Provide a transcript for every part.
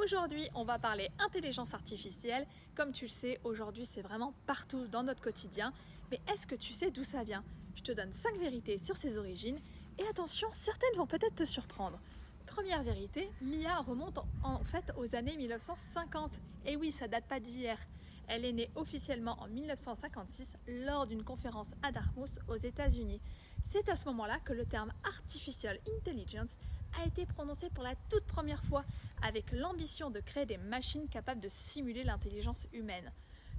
Aujourd'hui, on va parler intelligence artificielle. Comme tu le sais, aujourd'hui, c'est vraiment partout dans notre quotidien. Mais est-ce que tu sais d'où ça vient? Je te donne 5 vérités sur ses origines. Et attention, certaines vont peut-être te surprendre. Première vérité, l'IA remonte en fait aux années 1950. Et oui, ça date pas d'hier. Elle est née officiellement en 1956 lors d'une conférence à Dartmouth aux États-Unis. C'est à ce moment-là que le terme Artificial Intelligence a été prononcé pour la toute première fois, avec l'ambition de créer des machines capables de simuler l'intelligence humaine.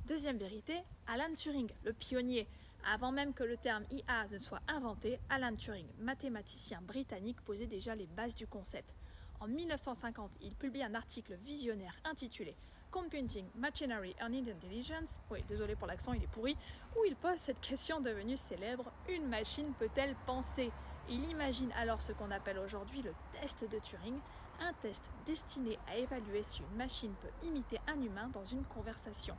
Deuxième vérité, Alan Turing, le pionnier. Avant même que le terme IA ne soit inventé, Alan Turing, mathématicien britannique, posait déjà les bases du concept. En 1950, il publie un article visionnaire intitulé Computing Machinery and Intelligence, oui, désolé pour l'accent, il est pourri, où il pose cette question devenue célèbre, une machine peut-elle penser? Il imagine alors ce qu'on appelle aujourd'hui le test de Turing, un test destiné à évaluer si une machine peut imiter un humain dans une conversation.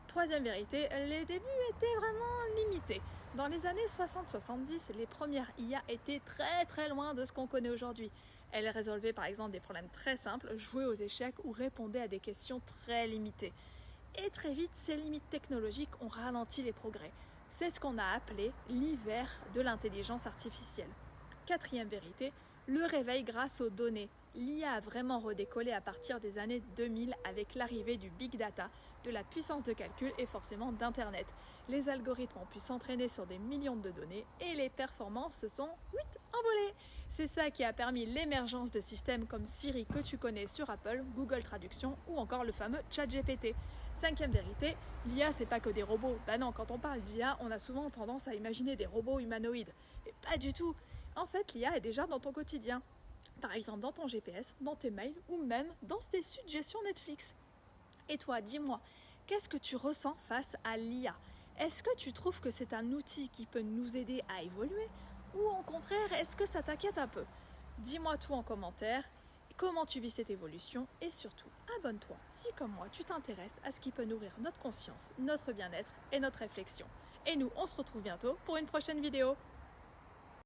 Troisième vérité, les débuts étaient vraiment limités. Dans les années 60-70, les premières IA étaient très loin de ce qu'on connaît aujourd'hui. Elles résolvaient par exemple des problèmes très simples, jouaient aux échecs ou répondaient à des questions très limitées. Et très vite, ces limites technologiques ont ralenti les progrès. C'est ce qu'on a appelé l'hiver de l'intelligence artificielle. Quatrième vérité, le réveil grâce aux données. L'IA a vraiment redécollé à partir des années 2000 avec l'arrivée du big data, de la puissance de calcul et forcément d'Internet. Les algorithmes ont pu s'entraîner sur des millions de données et les performances se sont envolées. C'est ça qui a permis l'émergence de systèmes comme Siri que tu connais sur Apple, Google Traduction ou encore le fameux ChatGPT. Cinquième vérité, l'IA c'est pas que des robots. Bah non, quand on parle d'IA, on a souvent tendance à imaginer des robots humanoïdes. Et pas du tout. En fait, l'IA est déjà dans ton quotidien. Par exemple dans ton GPS, dans tes mails ou même dans tes suggestions Netflix. Et toi, dis-moi, qu'est-ce que tu ressens face à l'IA? Est-ce que tu trouves que c'est un outil qui peut nous aider à évoluer? Ou au contraire, est-ce que ça t'inquiète un peu? Dis-moi tout en commentaire, comment tu vis cette évolution et surtout, abonne-toi si comme moi tu t'intéresses à ce qui peut nourrir notre conscience, notre bien-être et notre réflexion. Et nous, on se retrouve bientôt pour une prochaine vidéo.